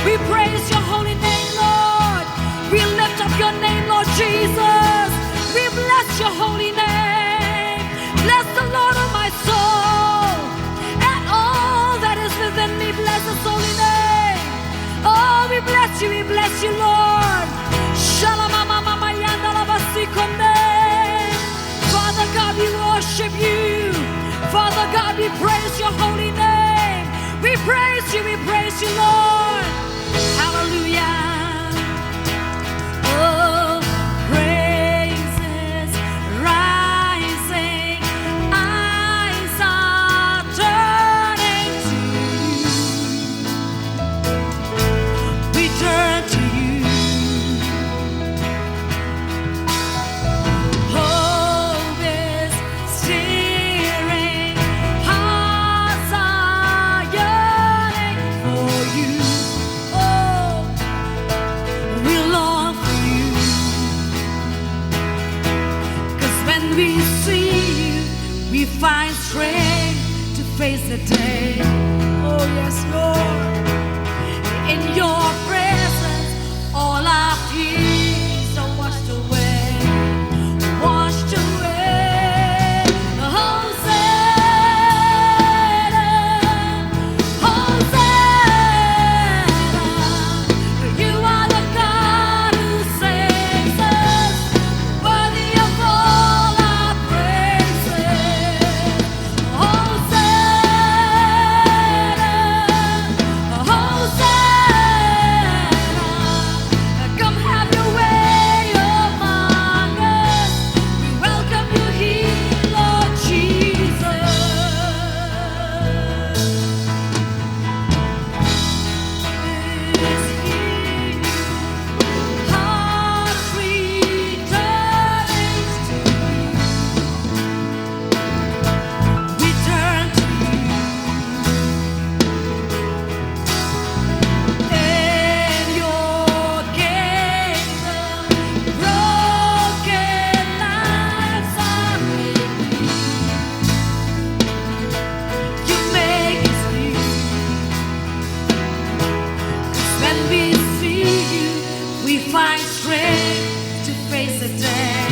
We praise your holy name, Lord. We lift up your name, Lord Jesus. We bless your holy name. Bless the Lord, of my soul, and all that is within me. Bless his holy name. Oh, we bless you, Lord. Father God, we worship you. Father God, we praise your holy name. We praise you, Lord. Hallelujah. Oh, praises rising, eyes are turning to you. We turn to you. Hope is steering, hearts are yearning for you. Oh, we long for you. 'Cause when we see you, we find strength to face the day. Oh yes, Lord. In your presence, all our fears are washed away. Washed away. Hosanna, Hosanna. You are the God who saves us, worthy of all our praises. Hosanna, Hosanna. Come have your way among us. We welcome you here, Lord Jesus. Is here, hearts returning to you. We turn to you. In your kingdom, broken lives are made new. You make us new. 'Cause when we see you, we find strength to face the day.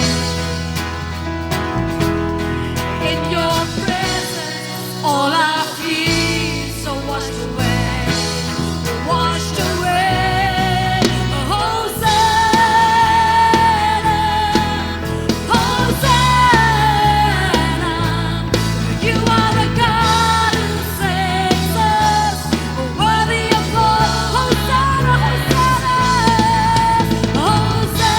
In your presence, all our fears are washed away. Washed away. Hosanna, Hosanna. You are the God who saves us, worthy of all. Hosanna, Hosanna, Hosanna.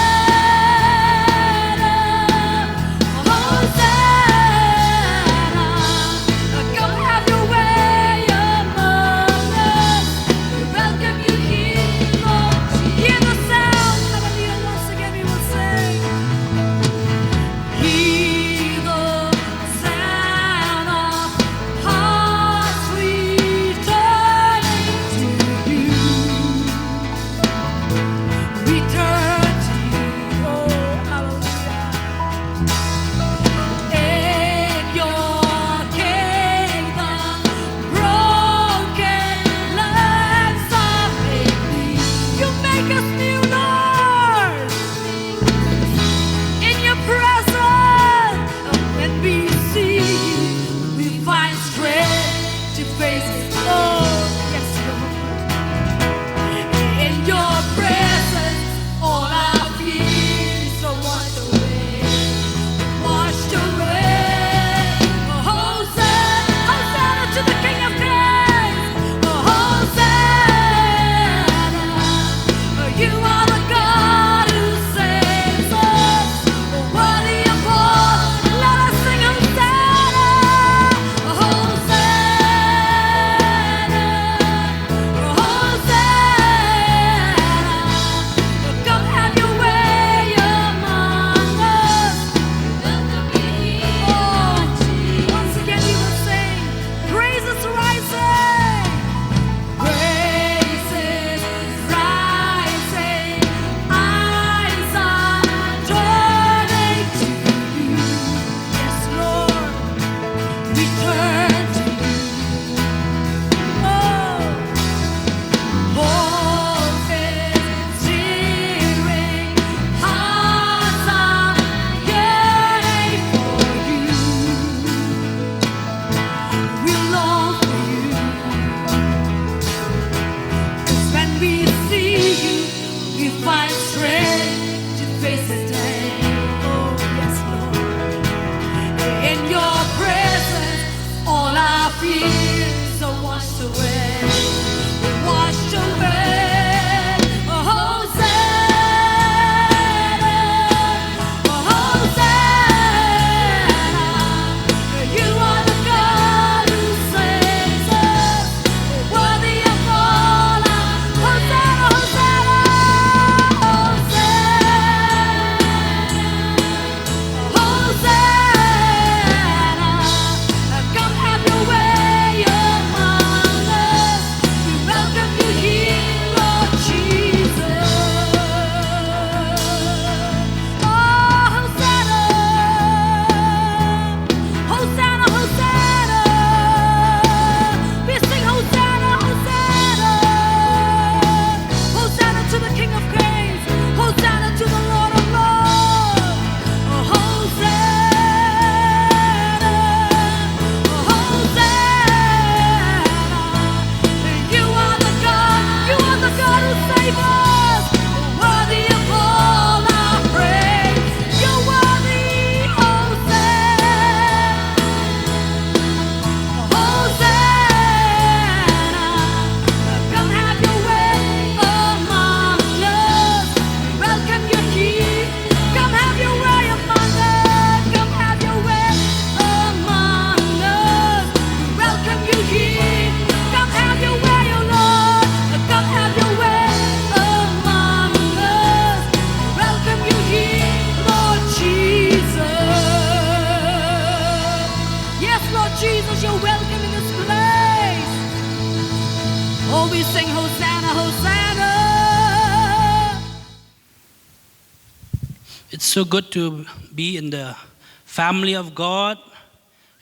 so good to be in the family of God,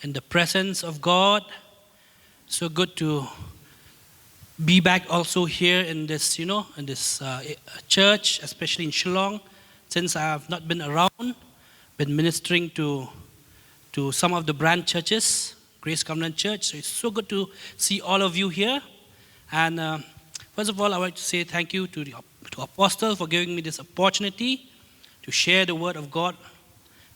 in the presence of God. So good to be back also here in this, in this church, especially in Shillong. Since I have not been around, been ministering to some of the branch churches, Grace Covenant Church. So it's so good to see all of you here. And first of all, I would like to say thank you to Apostle for giving me this opportunity to share the word of God.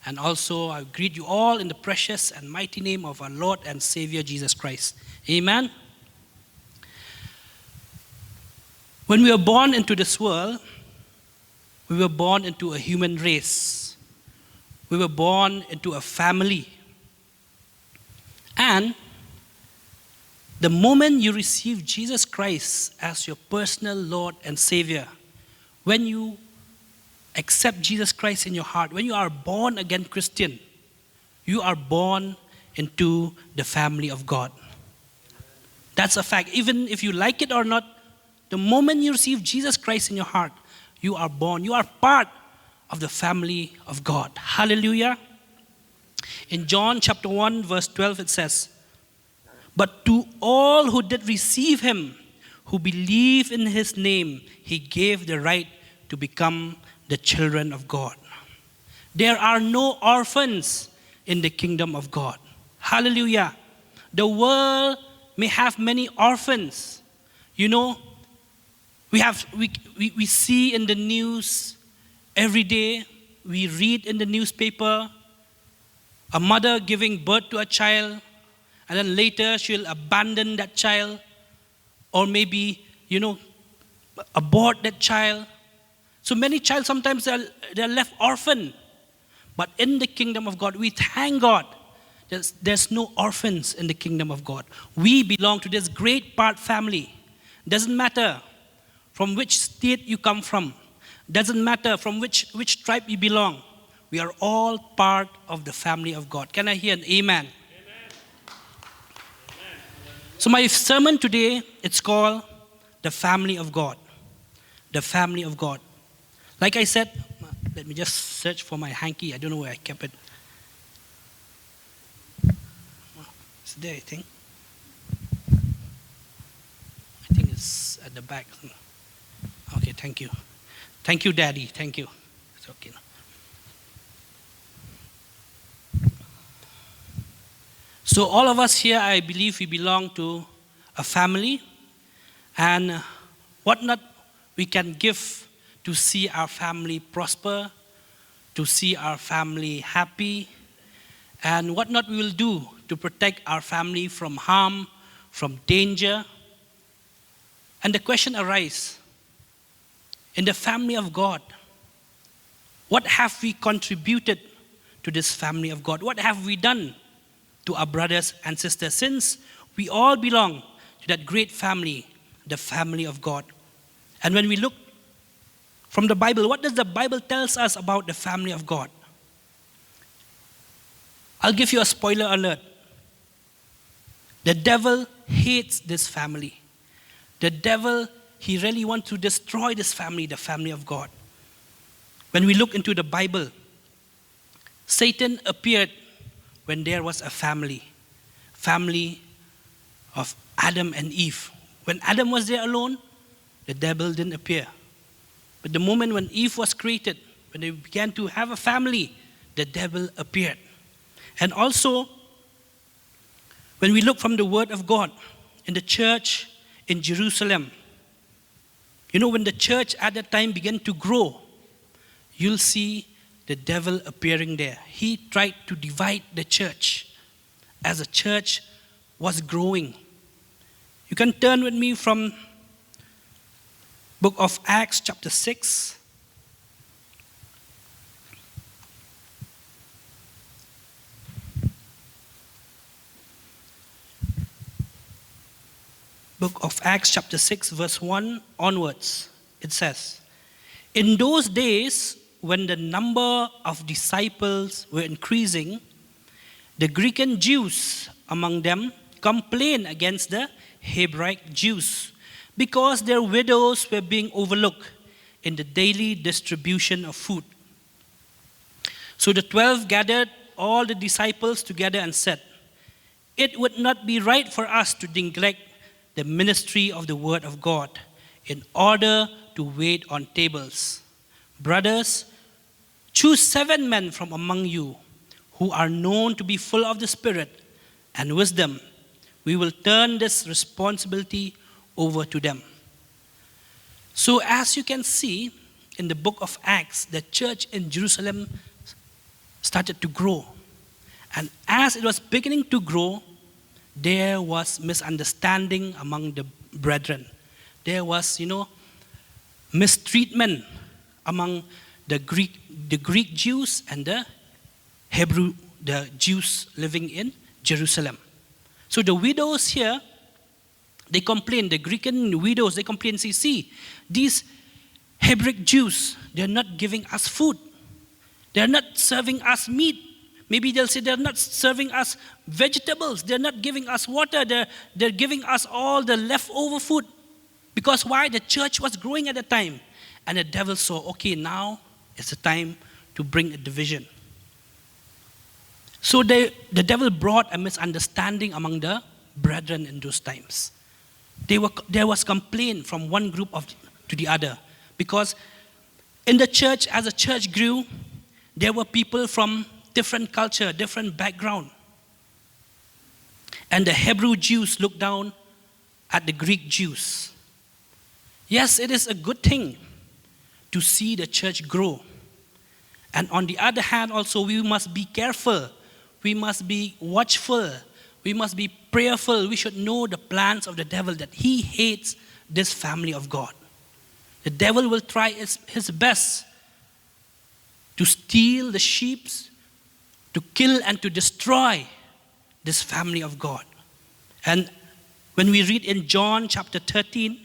And also, I greet you all in the precious and mighty name of our Lord and Savior Jesus Christ. Amen. When we were born into this world, we were born into a human race. We were born into a family. And the moment you receive Jesus Christ as your personal Lord and Savior, when you accept Jesus Christ in your heart, when you are born again Christian, you are born into the family of God. That's a fact. Even if you like it or not, the moment you receive Jesus Christ in your heart, you are born. You are part of the family of God. Hallelujah. In John chapter 1, verse 12, it says, "But to all who did receive him, who believe in his name, he gave the right to become the children of God." There are no orphans in the kingdom of God. Hallelujah. The world may have many orphans. We see in the news every day, we read in the newspaper, a mother giving birth to a child, and then later she'll abandon that child, or maybe, abort that child. So many child sometimes they're left orphan. But in the kingdom of God, we thank God there's no orphans in the kingdom of God. We belong to this great part family. Doesn't matter from which state you come from. Doesn't matter from which tribe you belong. We are all part of the family of God. Can I hear an amen? Amen. So my sermon today, it's called The Family of God. The Family of God. Like I said, let me just search for my hanky. I don't know where I kept it. It's there, I think. I think it's at the back. Okay, thank you. Thank you, Daddy. Thank you. It's okay. So all of us here, I believe we belong to a family. And what not we can give to see our family prosper, to see our family happy, and what not we will do to protect our family from harm, from danger. And the question arises, in the family of God, what have we contributed to this family of God? What have we done to our brothers and sisters, since we all belong to that great family, the family of God? And when we look from the Bible, what does the Bible tells us about the family of God? I'll give you a spoiler alert. The devil hates this family. The devil, he really wants to destroy this family, the family of God. When we look into the Bible, Satan appeared when there was a family of Adam and Eve. When Adam was there alone, the devil didn't appear. But the moment when Eve was created, when they began to have a family, the devil appeared. And also, when we look from the Word of God in the church in Jerusalem, when the church at that time began to grow, you'll see the devil appearing there. He tried to divide the church as the church was growing. You can turn with me from book of Acts chapter 6. Book of Acts chapter 6 verse 1 onwards. It says, "In those days when the number of disciples were increasing, the Greek and Jews among them complained against the Hebraic Jews because their widows were being overlooked in the daily distribution of food. So the 12 gathered all the disciples together and said, "It would not be right for us to neglect the ministry of the word of God in order to wait on tables. Brothers, choose 7 men from among you who are known to be full of the Spirit and wisdom. We will turn this responsibility over to them." So as you can see in the book of Acts, the church in Jerusalem started to grow. And as it was beginning to grow, there was misunderstanding among the brethren. There was, mistreatment among the Greek Jews and the Jews living in Jerusalem. So the widows here, they complain. The Greek widows, they complain. See, these Hebrew Jews, they're not giving us food. They're not serving us meat. Maybe they'll say they're not serving us vegetables. They're not giving us water. They're giving us all the leftover food. Because why? The church was growing at the time. And the devil saw, okay, now it's the time to bring a division. So the devil brought a misunderstanding among the brethren in those times. There was complaint from one group to the other. Because in the church, as the church grew, there were people from different culture, different background. And the Hebrew Jews looked down at the Greek Jews. Yes, it is a good thing to see the church grow. And on the other hand also, we must be careful. We must be watchful. We must be prayerful. We should know the plans of the devil, that he hates this family of God. The devil will try his best to steal the sheep, to kill and to destroy this family of God. And when we read in John chapter 13,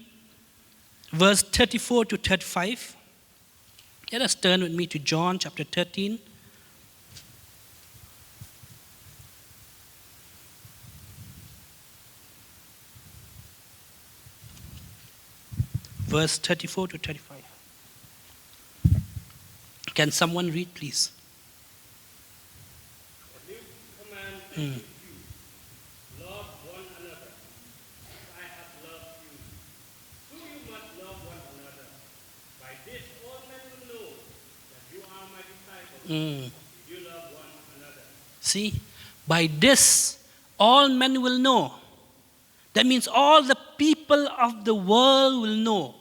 verse 34 to 35, let us turn with me to John chapter 13. Verse 34 to 35. Can someone read, please? A new command I give you. Love one another as I have loved you. So you must love one another. By this all men will know that you are my disciples. If you love one another. See, by this all men will know. That means all the people of the world will know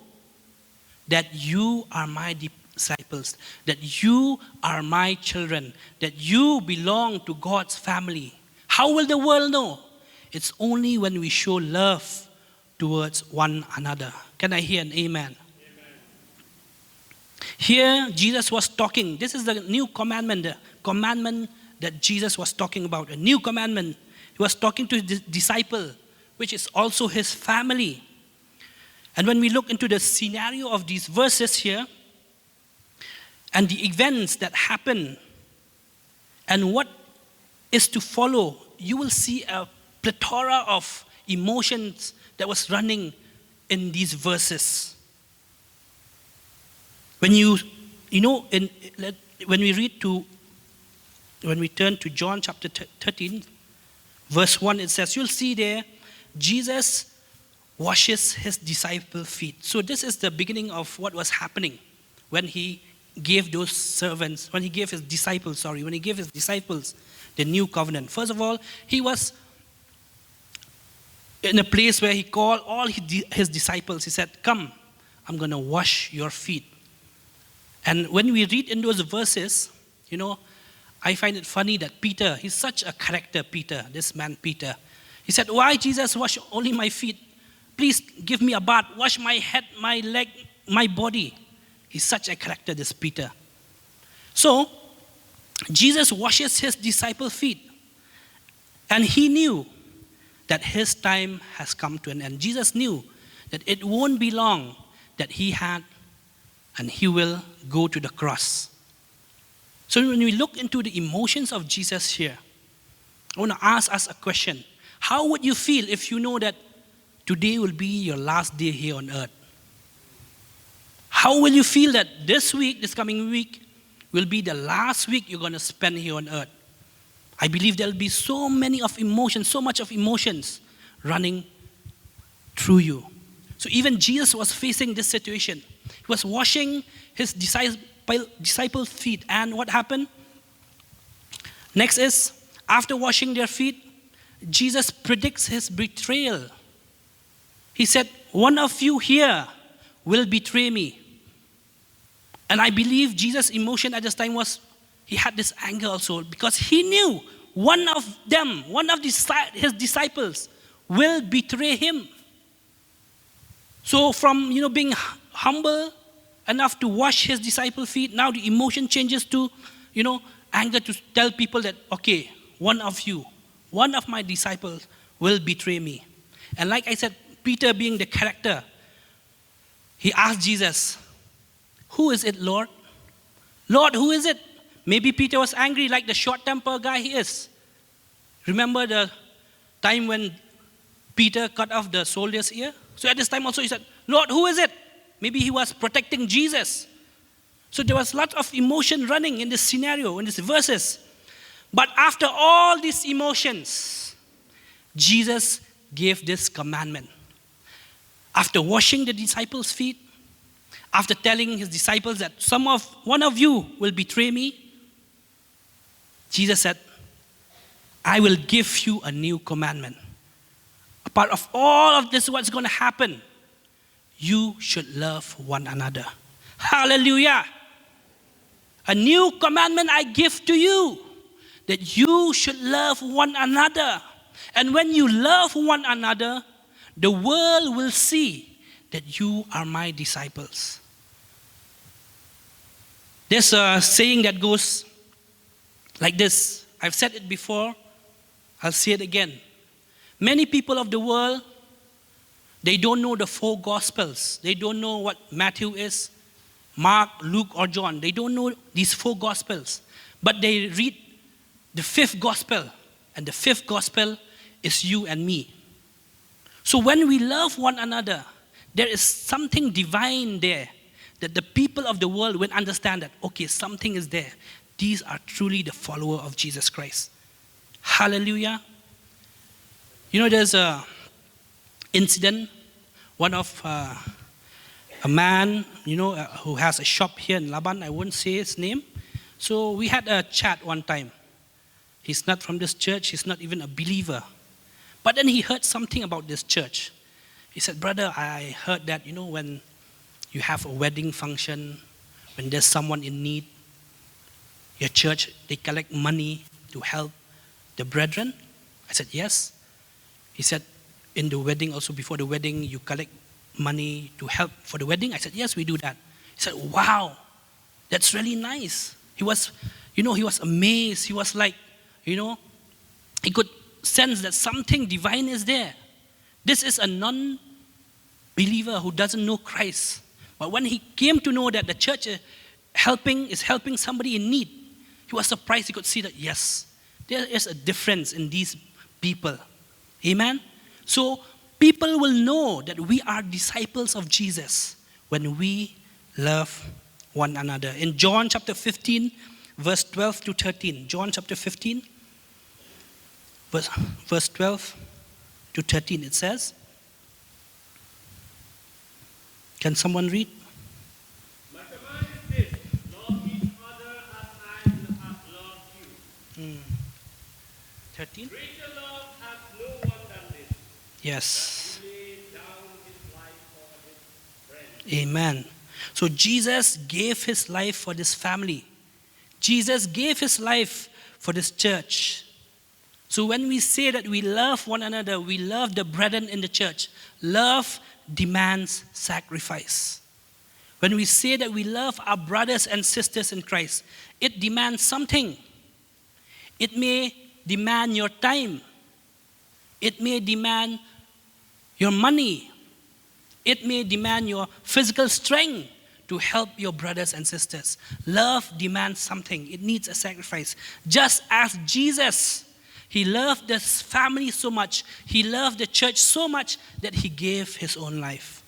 that you are my disciples, that you are my children, that you belong to God's family. How will the world know? It's only when we show love towards one another. Can I hear an amen? Here, Jesus was talking. This is the new commandment, the commandment that Jesus was talking about, a new commandment. He was talking to his disciple, which is also his family. And when we look into the scenario of these verses here, and the events that happen, and what is to follow, you will see a plethora of emotions that was running in these verses. When when we turn to John chapter 13, verse 1, it says, you'll see there, Jesus washes his disciples' feet. So this is the beginning of what was happening when he gave those servants, when he gave his disciples the new covenant. First of all, he was in a place where he called all his disciples. He said, come, I'm going to wash your feet. And when we read in those verses, I find it funny that Peter, he's such a character, Peter, this man Peter. He said, why Jesus wash only my feet? Please give me a bath, wash my head, my leg, my body. He's such a character, this Peter. So, Jesus washes his disciples' feet. And he knew that his time has come to an end. Jesus knew that it won't be long that he will go to the cross. So when we look into the emotions of Jesus here, I want to ask us a question. How would you feel if you know that today will be your last day here on earth? How will you feel that this coming week, will be the last week you're going to spend here on earth. I believe there'll be so many of emotions, so much of emotions running through you. So even Jesus was facing this situation. He was washing his disciples' feet. And what happened? Next is, after washing their feet, Jesus predicts his betrayal. He said, one of you here will betray me. And I believe Jesus' emotion at this time was, he had this anger also, because he knew one of them, one of his disciples will betray him. So from being humble enough to wash his disciples' feet, now the emotion changes to anger, to tell people that, okay, one of my disciples will betray me. And like I said, Peter being the character, he asked Jesus, who is it, Lord? Lord, who is it? Maybe Peter was angry like the short-tempered guy he is. Remember the time when Peter cut off the soldier's ear? So at this time also he said, Lord, who is it? Maybe he was protecting Jesus. So there was lots of emotion running in this scenario, in these verses. But after all these emotions, Jesus gave this commandment. After washing the disciples' feet, after telling his disciples that one of you will betray me, Jesus said, I will give you a new commandment. A part of all of this, what's going to happen, you should love one another. Hallelujah. A new commandment I give to you, that you should love one another. And when you love one another, the world will see that you are my disciples. There's a saying that goes like this. I've said it before. I'll say it again. Many people of the world, they don't know the 4 Gospels. They don't know what Matthew is, Mark, Luke, or John. They don't know these 4 Gospels. But they read the 5th Gospel. And the 5th Gospel is you and me. So when we love one another, there is something divine there that the people of the world will understand that, okay, something is there. These are truly the follower of Jesus Christ. Hallelujah. There's a incident. One of a man, who has a shop here in Laban. I won't say his name. So we had a chat one time. He's not from this church. He's not even a believer. But then he heard something about this church. He said, brother, I heard that, when you have a wedding function, when there's someone in need, your church, they collect money to help the brethren. I said, yes. He said, in the wedding, also before the wedding, you collect money to help for the wedding. I said, yes, we do that. He said, wow, that's really nice. He was amazed. He was like, he could sense that something divine is there. This is a non-believer who doesn't know Christ. But when he came to know that the church is helping somebody in need, he was surprised. He could see that, yes, there is a difference in these people. Amen? So people will know that we are disciples of Jesus when we love one another. In John chapter 15, verse 12 to 13. John chapter 15, verse 12 to 13, it says, can someone read? My command is this, love each other as I have loved you. 13? Greater love has no one than this, Yes. that he laid down his life for his friends. Amen. So Jesus gave his life for this family. Jesus gave his life for this church. So when we say that we love one another, we love the brethren in the church, love demands sacrifice. When we say that we love our brothers and sisters in Christ, it demands something. It may demand your time. It may demand your money. It may demand your physical strength to help your brothers and sisters. Love demands something. It needs a sacrifice. Just as Jesus, he loved this family so much, he loved the church so much that he gave his own life.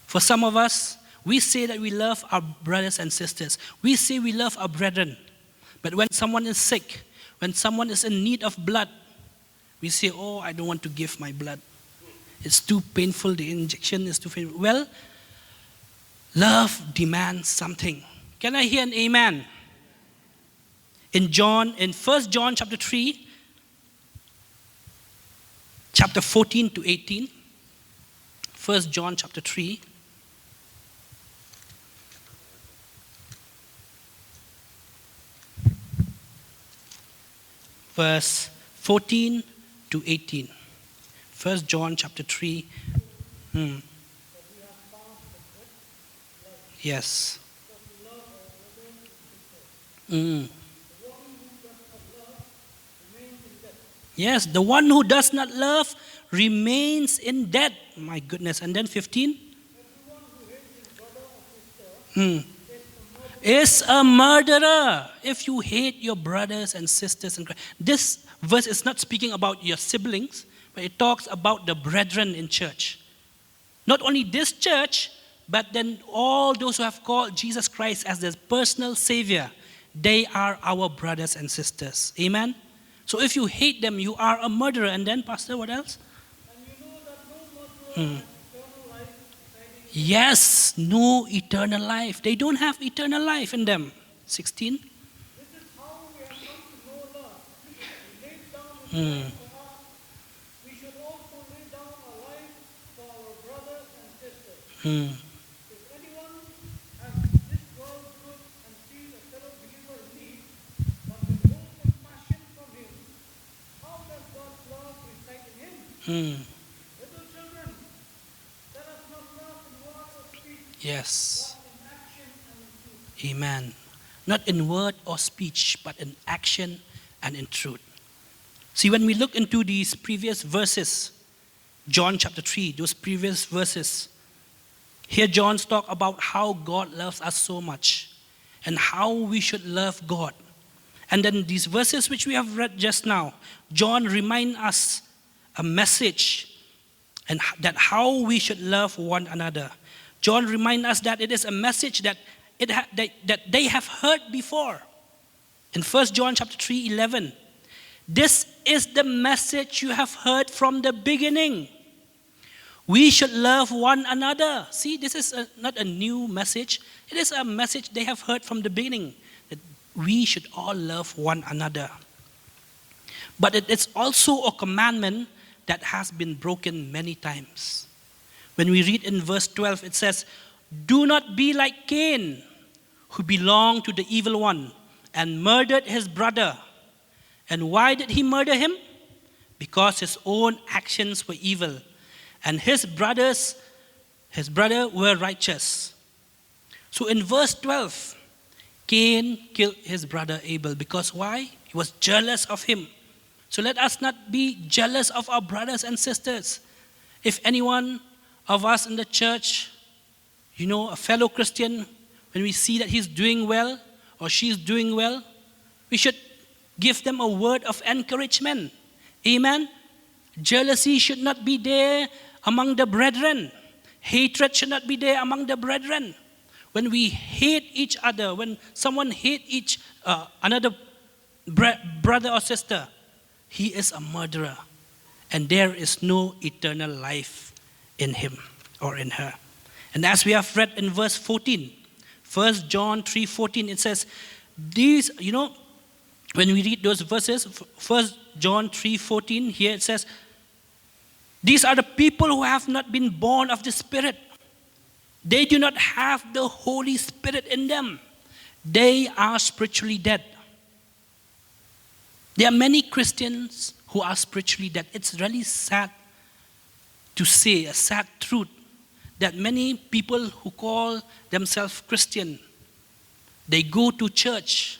For some of us, We say that we love our brothers and sisters. We say we love our brethren. But when someone is sick, when someone is in need of blood, we say, oh, I don't want to give my blood. It's too painful, the injection is too painful. Well, love demands something. Can I hear an amen? In 1 John chapter 3, chapter 14 to 18. 1 John chapter 3. Verse 14 to 18. 1 John chapter 3. Yes. Yes, the one who does not love remains in death. My goodness. And then 15. Is a murderer. If you hate your brothers and sisters in Christ. This verse is not speaking about your siblings, but it talks about the brethren in church. Not only this church, but then all those who have called Jesus Christ as their personal Savior, they are our brothers and sisters. Amen? So if you hate them, you are a murderer. And then, Pastor, what else? And you know that no murderer has eternal life inside him. Yes, no eternal life. They don't have eternal life in them. 16. This is how we have come to know love. He laid down his life for us. We should also lay down our life for our brothers and sisters. If anyone has this world's goods and sees a fellow believer in need, but withholds compassion from him, how does God's love reside in him? Little children, let us not love in word or speech, Yes. but in action and in truth. Amen. Not in word or speech, but in action and in truth. See, when we look into these previous verses, John chapter 3, those previous verses, here John's talk about how God loves us so much and how we should love God. And then these verses which we have read just now, John reminds us a message and that how we should love one another. John reminds us that it is a message that they have heard before. In 1 John chapter 3:11, this is the message you have heard from the beginning. We should love one another. See, this is not a new message. It is a message they have heard from the beginning, that we should all love one another. But it is also a commandment that has been broken many times. When we read in verse 12, it says, do not be like Cain, who belonged to the evil one and murdered his brother. And why did he murder him? Because his own actions were evil, and his brother were righteous. So in verse 12, Cain killed his brother Abel because why? He was jealous of him. So let us not be jealous of our brothers and sisters. If anyone of us in the church, a fellow Christian, when we see that he's doing well or she's doing well, we should give them a word of encouragement. Amen? Jealousy should not be there among the brethren. Hatred should not be there among the brethren. When we hate each other, when someone hates another brother or sister, he is a murderer. And there is no eternal life in him or in her. And as we have read in verse 14, 1 John 3:14, it says, these, when we read those verses, 1 John 3:14, here it says, these are the people who have not been born of the Spirit. They do not have the Holy Spirit in them. They are spiritually dead. There are many Christians who are spiritually dead. It's really sad to say, a sad truth, that many people who call themselves Christian, they go to church,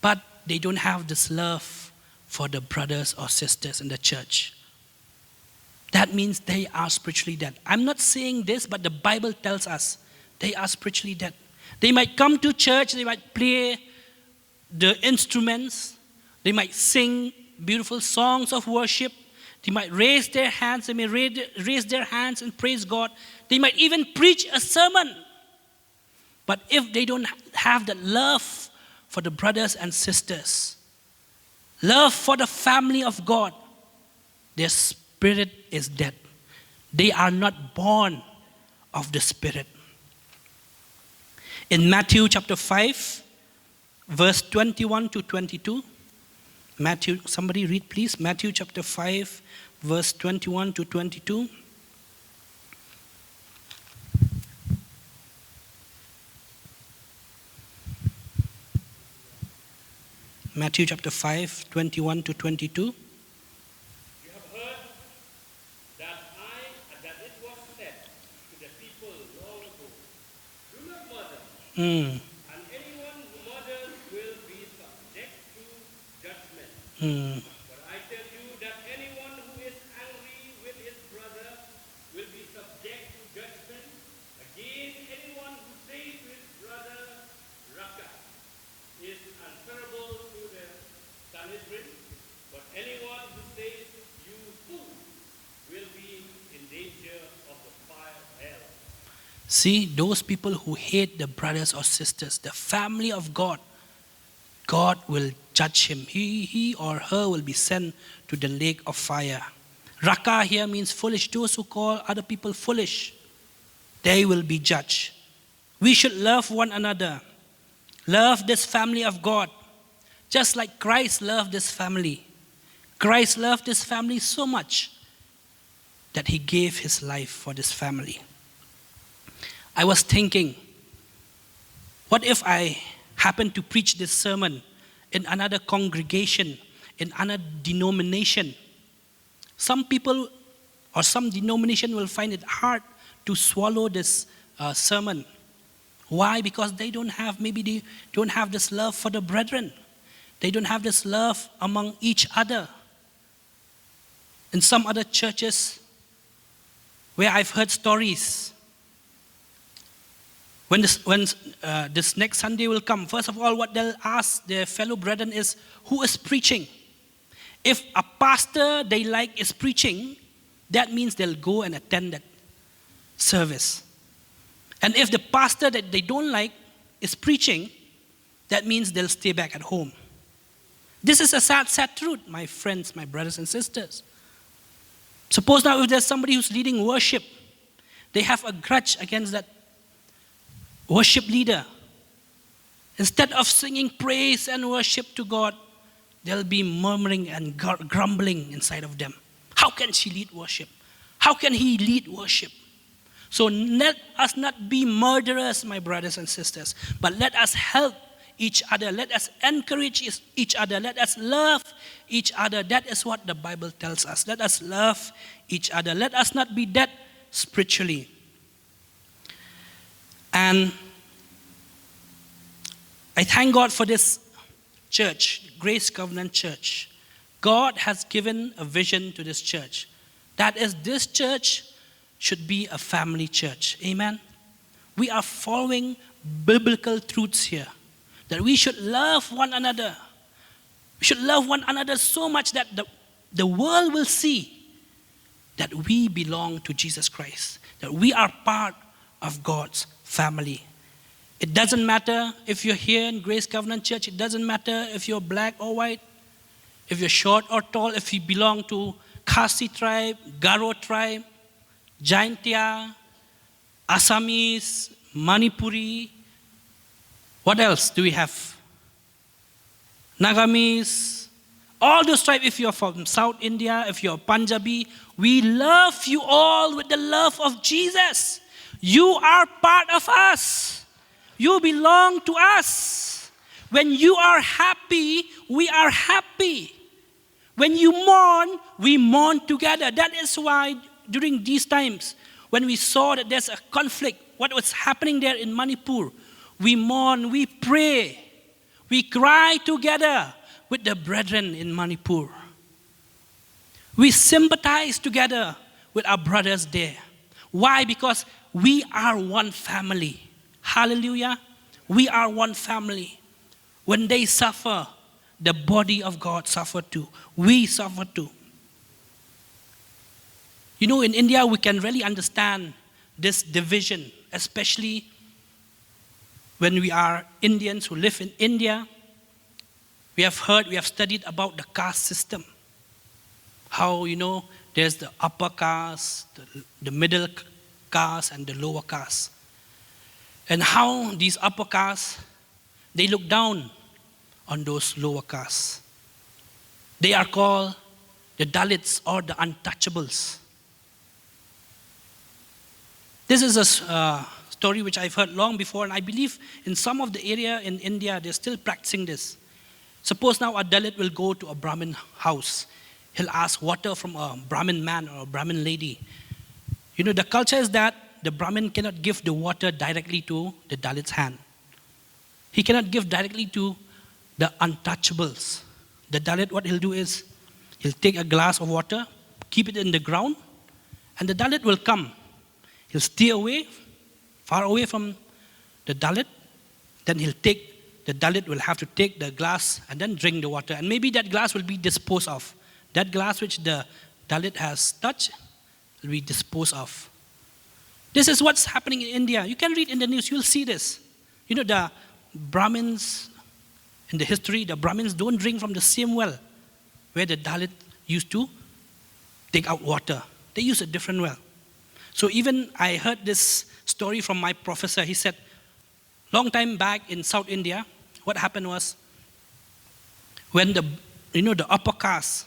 but they don't have this love for the brothers or sisters in the church. That means they are spiritually dead. I'm not saying this, but the Bible tells us they are spiritually dead. They might come to church, they might play the instruments, they might sing beautiful songs of worship, They might raise their hands. They may raise their hands and praise God. They might even preach a sermon. But if they don't have the love for the brothers and sisters, love for the family of God, their spirit is dead. They are not born of the Spirit. In Matthew chapter 5, verse 21 to 22, Matthew, somebody read please, Matthew chapter 5, verse 21 to 22. Matthew chapter 5, 21 to 22. You have heard that it was said to the people long ago, do not murder, and anyone who murders will be subject to judgment. But I tell you that anyone who is angry with his brother will be subject to judgment. Again, anyone who says to his brother, Raka, is answerable to the Sanhedrin. But anyone who says, you fool, will be in danger of the fire of hell. See, those people who hate the brothers or sisters, the family of God, God will judge him. He or her will be sent to the lake of fire. Raka here means foolish. Those who call other people foolish, they will be judged. We should love one another. Love this family of God. Just like Christ loved this family. Christ loved this family so much that he gave his life for this family. I was thinking, what if I happened to preach this sermon in another congregation, in another denomination? Some people or some denomination will find it hard to swallow this sermon. Why? Because they don't have this love for the brethren. They don't have this love among each other. In some other churches where I've heard stories, when this next Sunday will come, first of all, what they'll ask their fellow brethren is, who is preaching? If a pastor they like is preaching, that means they'll go and attend that service. And if the pastor that they don't like is preaching, that means they'll stay back at home. This is a sad truth, my friends, my brothers and sisters. Suppose now if there's somebody who's leading worship, they have a grudge against that worship leader. Instead of singing praise and worship to God, they'll be murmuring and grumbling inside of them. How can she lead worship? How can he lead worship? So let us not be murderers, my brothers and sisters, but let us help each other. Let us encourage each other. Let us love each other. That is what the Bible tells us. Let us love each other. Let us not be dead spiritually. And I thank God for this church, Grace Covenant Church. God has given a vision to this church. That is, this church should be a family church. Amen? We are following biblical truths here. That we should love one another. We should love one another so much that the world will see that we belong to Jesus Christ. That we are part of God's family. It doesn't matter if you're here in Grace Covenant Church. It doesn't matter if you're black or white. If you're short or tall. If you belong to Khasi tribe, Garo tribe, Jaintia, Assamese, Manipuri. What else do we have? Nagamese. All those tribes, if you're from South India, if you're Punjabi, we love you all with the love of Jesus. You are part of us. You belong to us. When you are happy, we are happy. When you mourn, we mourn together. That is why during these times, when we saw that there's a conflict, what was happening there in Manipur, we mourn, we pray, we cry together with the brethren in Manipur. We sympathize together with our brothers there. Why? Because we are one family. Hallelujah. We are one family. When they suffer, the body of God suffer too. We suffer too. You know, in India, we can really understand this division, especially when we are Indians who live in India. We have studied about the caste system. How, there's the upper caste, the middle caste, and the lower caste. And how these upper castes, they look down on those lower castes. They are called the Dalits or the untouchables. This is a story which I've heard long before, and I believe in some of the area in India, they're still practicing this. Suppose now a Dalit will go to a Brahmin house. He'll ask water from a Brahmin man or a Brahmin lady. The culture is that the Brahmin cannot give the water directly to the Dalit's hand. He cannot give directly to the untouchables. The Dalit, what he'll do is, he'll take a glass of water, keep it in the ground, and the Dalit will come. He'll stay away, far away from the Dalit. Then the Dalit will have to take the glass and then drink the water. And maybe that glass will be disposed of. That glass which the Dalit has touched will be disposed of. This is what's happening in India. You can read in the news, you'll see this. The Brahmins, in the history, the Brahmins don't drink from the same well where the Dalit used to take out water. They use a different well. So even I heard this story from my professor. He said, long time back in South India, what happened was, when the upper caste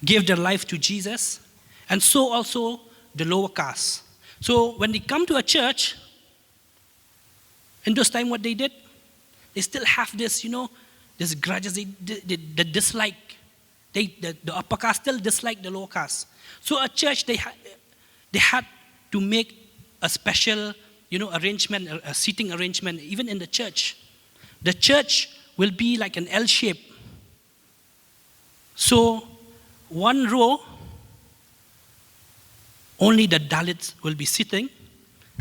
gave their life to Jesus, and so also the lower caste. So when they come to a church, in those times what they did, they still have this, this grudges, they dislike. The upper caste still dislike the lower caste. So a church, they had to make a special, arrangement, a seating arrangement, even in the church. The church will be like an L shape. So one row, only the Dalits will be sitting.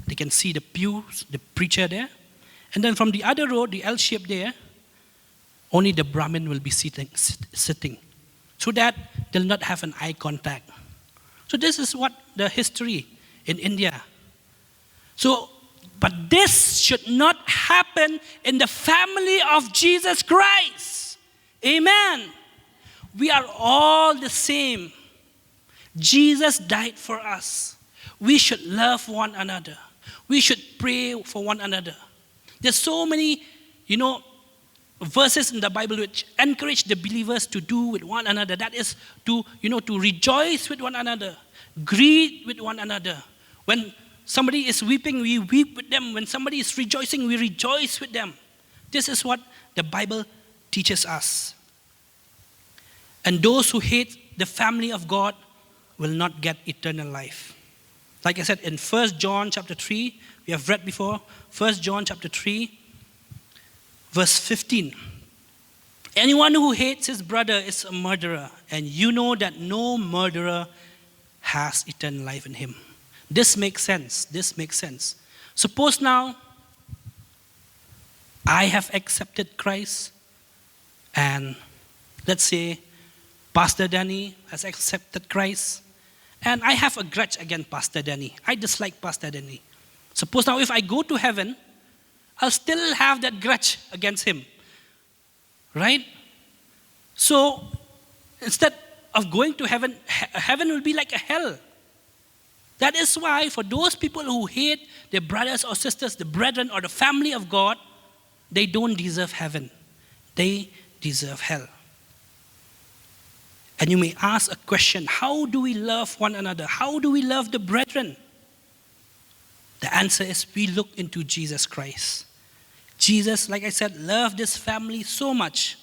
They can see the pews, the preacher there. And then from the other row, the L shape there, only the Brahmin will be sitting, so that they'll not have an eye contact. So this is what the history in India. So, but this should not happen in the family of Jesus Christ. Amen. We are all the same. Jesus died for us. We should love one another. We should pray for one another. There's so many, verses in the Bible which encourage the believers to do with one another. That is to rejoice with one another, greet with one another. When somebody is weeping, we weep with them. When somebody is rejoicing, we rejoice with them. This is what the Bible teaches us. And those who hate the family of God will not get eternal life. Like I said, in 1 John chapter 3, we have read before, 1 John chapter 3, verse 15. Anyone who hates his brother is a murderer, and you know that no murderer has eternal life in him. This makes sense. This makes sense. Suppose now, I have accepted Christ, and let's say Pastor Danny has accepted Christ, and I have a grudge against Pastor Danny. I dislike Pastor Danny. Suppose now if I go to heaven, I'll still have that grudge against him. Right? So, instead of going to heaven, heaven will be like a hell. That is why for those people who hate their brothers or sisters, the brethren or the family of God, they don't deserve heaven. They deserve hell. And you may ask a question, how do we love one another? How do we love the brethren? The answer is we look into Jesus Christ. Jesus, like I said, loved this family so much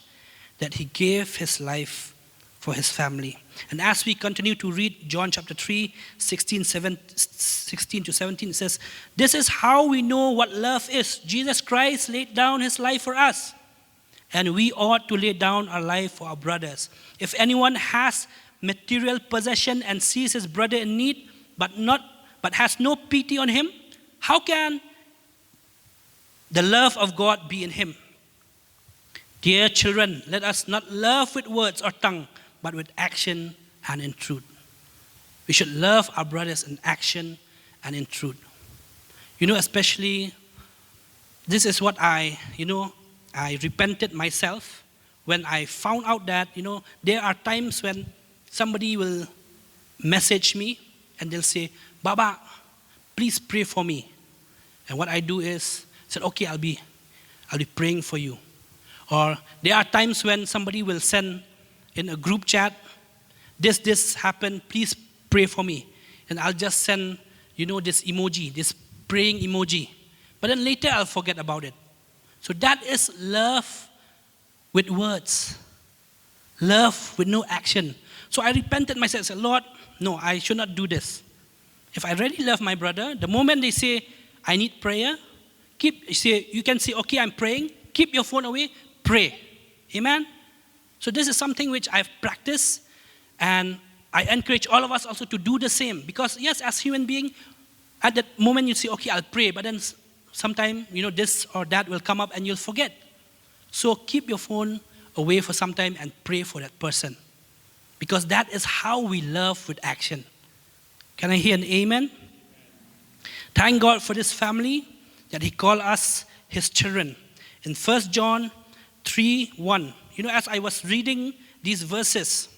that he gave his life for his family. And as we continue to read John chapter 3, 16 to 17, it says, this is how we know what love is. Jesus Christ laid down his life for us, and we ought to lay down our life for our brothers. If anyone has material possession and sees his brother in need, but has no pity on him, how can the love of God be in him? Dear children, let us not love with words or tongue, but with action and in truth. We should love our brothers in action and in truth. Especially, this is what I repented myself when I found out that, there are times when somebody will message me and they'll say, Baba, please pray for me. And what I do is, said, okay, I'll be praying for you. Or there are times when somebody will send in a group chat, this happened, please pray for me. And I'll just send, this emoji, this praying emoji. But then later I'll forget about it. So that is love with words. Love with no action. So I repented myself, said, Lord, no, I should not do this. If I really love my brother, the moment they say, I need prayer, you can say, okay, I'm praying, keep your phone away, pray. Amen? So this is something which I've practiced, and I encourage all of us also to do the same. Because yes, as human being, at that moment you say, okay, I'll pray, but then sometime, this or that will come up and you'll forget. So keep your phone away for some time and pray for that person. Because that is how we love with action. Can I hear an amen? Thank God for this family that He called us His children. In 1 John 3:1, as I was reading these verses,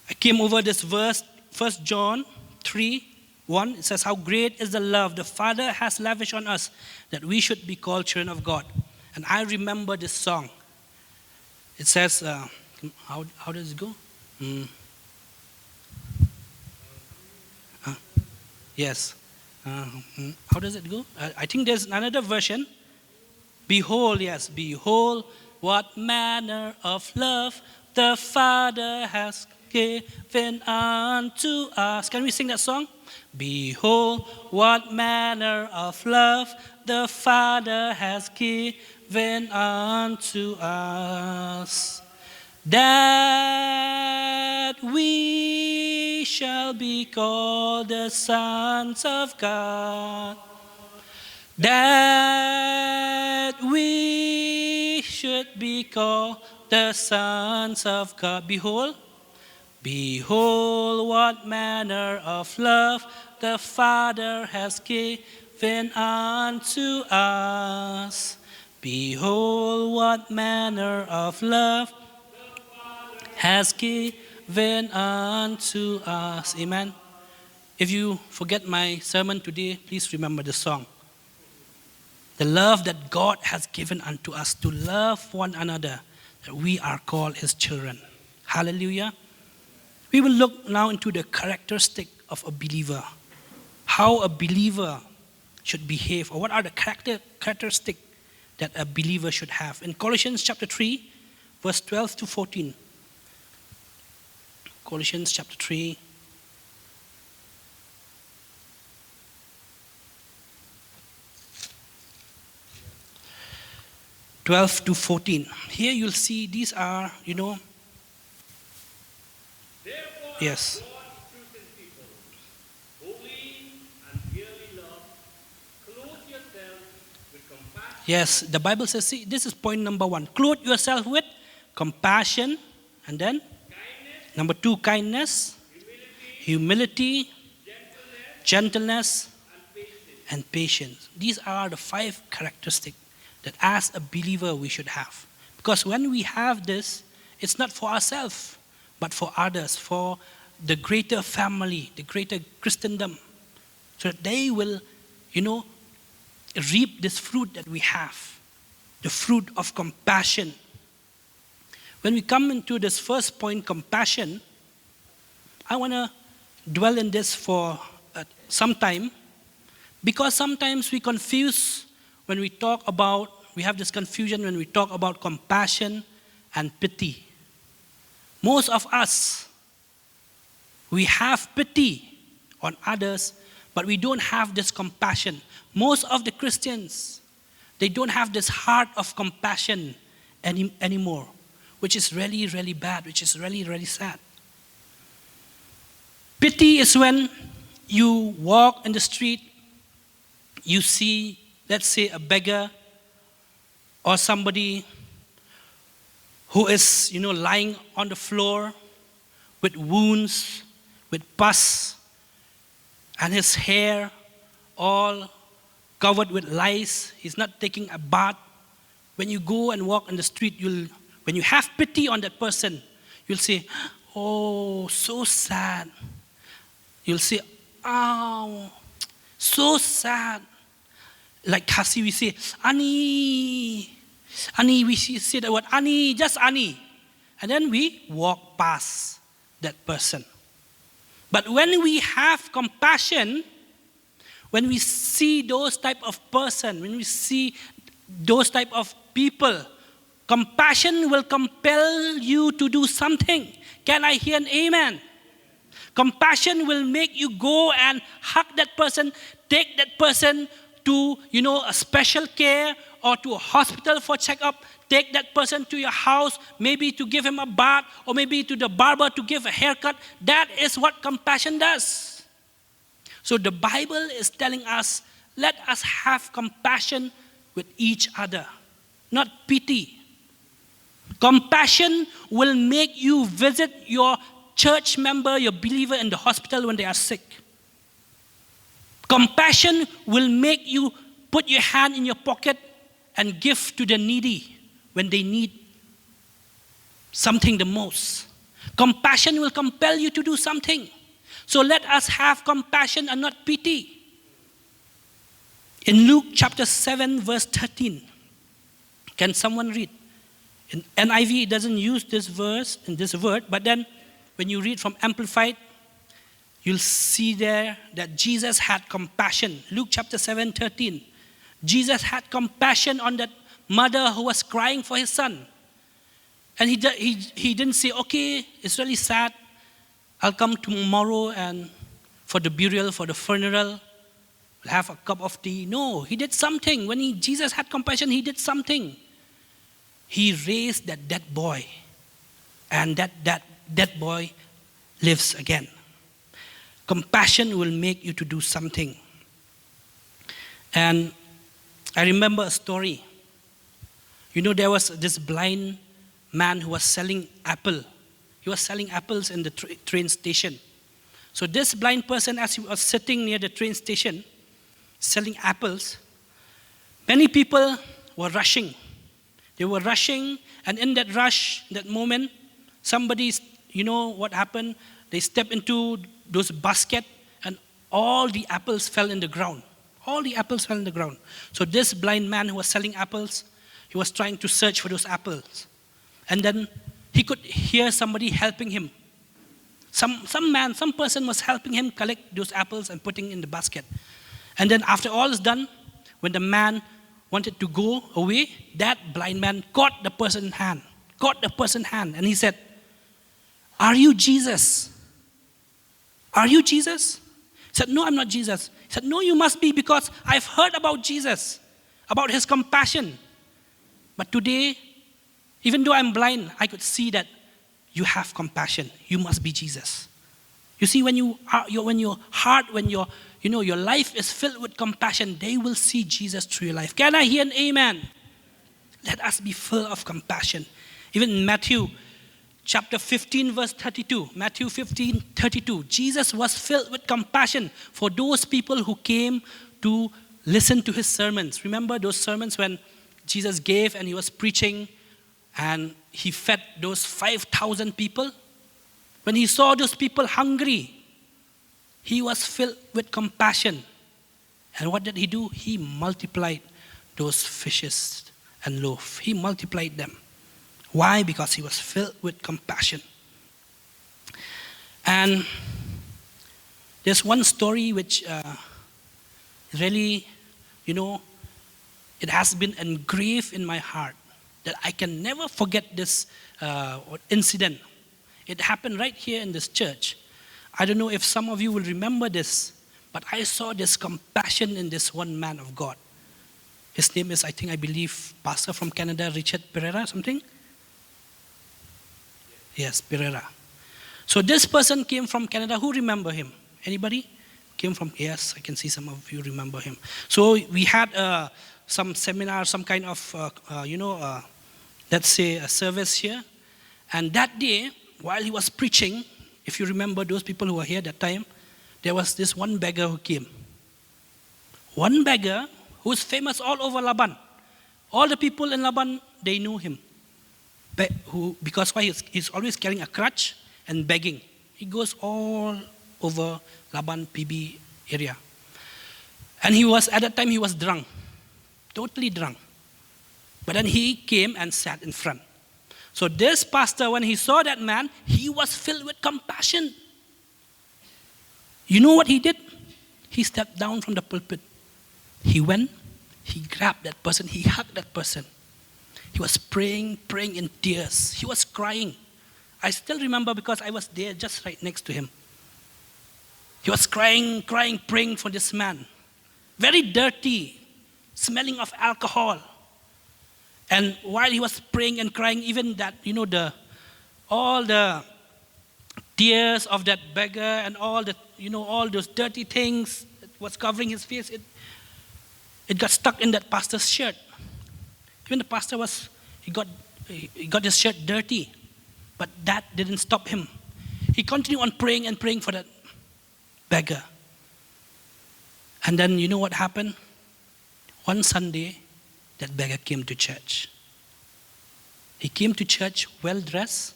I came over this verse, 1 John 3:1. It says, how great is the love the Father has lavished on us that we should be called children of God. And I remember this song. It says, how does it go? Yes. How does it go? I think there's another version. Behold, yes, behold what manner of love the Father has given unto us. Can we sing that song? Behold what manner of love the Father has given unto us, that we shall be called the sons of God, that we should be called the sons of God. Behold, behold what manner of love the Father has given unto us. Behold what manner of love has given unto us. Amen. If you forget my sermon today, please remember the song. The love that God has given unto us to love one another, that we are called His children. Hallelujah. We will look now into the characteristic of a believer. How a believer should behave, or what are the characteristics that a believer should have. In Colossians chapter 3, verse 12 to 14. Colossians chapter 3. (12 to 14). Here you'll see these are, Therefore, yes. God's chosen people, holy and dearly loved, clothe yourselves with compassion. Yes, the Bible says, see, this is point number 1. Clothe yourself with compassion. And then, Kindness, number 2, kindness, humility, gentleness, and patience. These are the 5 characteristics that as a believer we should have. Because when we have this, it's not for ourselves, but for others, for the greater family, the greater Christendom, so that they will, reap this fruit that we have, the fruit of compassion. When we come into this first point, compassion, I want to dwell in this for some time, because sometimes we confuse when we talk about, we have this confusion when we talk about compassion and pity. Most of us, we have pity on others, but we don't have this compassion. Most of the Christians, they don't have this heart of compassion anymore, which is really, really bad, which is really, really sad. Pity is when you walk in the street, you see, let's say, a beggar or somebody who is, lying on the floor with wounds, with pus and his hair all covered with lice. He's not taking a bath. When you go and walk on the street, when you have pity on that person, you'll say, oh, so sad. You'll say, oh, so sad. Like Khasi, we say, Ani. Ani, we say the word Ani, just Ani. And then we walk past that person. But when we have compassion, when we see those type of person, when we see those type of people, compassion will compel you to do something. Can I hear an amen? Compassion will make you go and hug that person, take that person to, a special care or to a hospital for checkup, take that person to your house, maybe to give him a bath, or maybe to the barber to give a haircut. That is what compassion does. So the Bible is telling us, let us have compassion with each other, not pity. Compassion will make you visit your church member, your believer in the hospital when they are sick. Compassion will make you put your hand in your pocket and give to the needy when they need something the most. Compassion will compel you to do something. So let us have compassion and not pity. In Luke chapter 7, verse 13, can someone read? In NIV, it doesn't use this verse in this word, but then when you read from Amplified, you'll see there that Jesus had compassion. Luke chapter 7, 13. Jesus had compassion on that mother who was crying for his son. And he didn't say, okay, it's really sad. I'll come tomorrow and for the burial, for the funeral, we'll have a cup of tea. No, he did something. When Jesus had compassion, he did something. He raised that dead boy. And that dead boy lives again. Compassion will make you to do something. And I remember a story. There was this blind man who was selling apple. He was selling apples in the train station. So this blind person, as he was sitting near the train station, selling apples, many people were rushing. They were rushing, and in that rush, that moment, somebody, what happened? They stepped into those baskets, and all the apples fell in the ground. All the apples fell in the ground. So this blind man who was selling apples, he was trying to search for those apples. And then he could hear somebody helping him. Some person was helping him collect those apples and putting in the basket. And then after all is done, when the man wanted to go away, that blind man caught the person's hand. And he said, "Are you Jesus? Are you Jesus?" He said, "No, I'm not Jesus." He said, "No, you must be, because I've heard about Jesus, about his compassion. But today, even though I'm blind, I could see that you have compassion. You must be Jesus." You see, when your heart, when your life is filled with compassion, they will see Jesus through your life. Can I hear an amen? Let us be full of compassion. Even in Matthew chapter 15, verse 32, Matthew 15, 32, Jesus was filled with compassion for those people who came to listen to his sermons. Remember those sermons when Jesus gave and he was preaching and he fed those 5,000 people? When he saw those people hungry, he was filled with compassion. And what did he do? He multiplied those fishes and loaf. He multiplied them. Why? Because he was filled with compassion. And there's one story which really, it has been engraved in my heart that I can never forget this incident. It happened right here in this church. I don't know if some of you will remember this, but I saw this compassion in this one man of God. His name is, I believe, pastor from Canada, Richard Pereira, something? Yes, Pereira. So this person came from Canada. Who remember him? Anybody? Came from, yes, I can see some of you remember him. So we had some seminar, some kind of, let's say a service here. And that day, while he was preaching, If you remember those people who were here that time, there was this one beggar who came. One beggar who is famous all over Laban. All the people in Laban, they knew him. Because why? He's always carrying a crutch and begging. He goes all over Laban, PB area. And at that time he was drunk. Totally drunk. But then he came and sat in front. So this pastor, when he saw that man, he was filled with compassion. You know what he did? He stepped down from the pulpit. He went, he grabbed that person, he hugged that person. He was praying in tears. He was crying. I still remember because I was there just right next to him. He was crying, praying for this man. Very dirty, smelling of alcohol. And while he was praying and crying, even that, all the tears of that beggar and all those dirty things that was covering his face, it got stuck in that pastor's shirt. Even the pastor he got his shirt dirty, but that didn't stop him. He continued on praying and praying for that beggar. And then you know what happened? One Sunday, that beggar came to church. He came to church well dressed,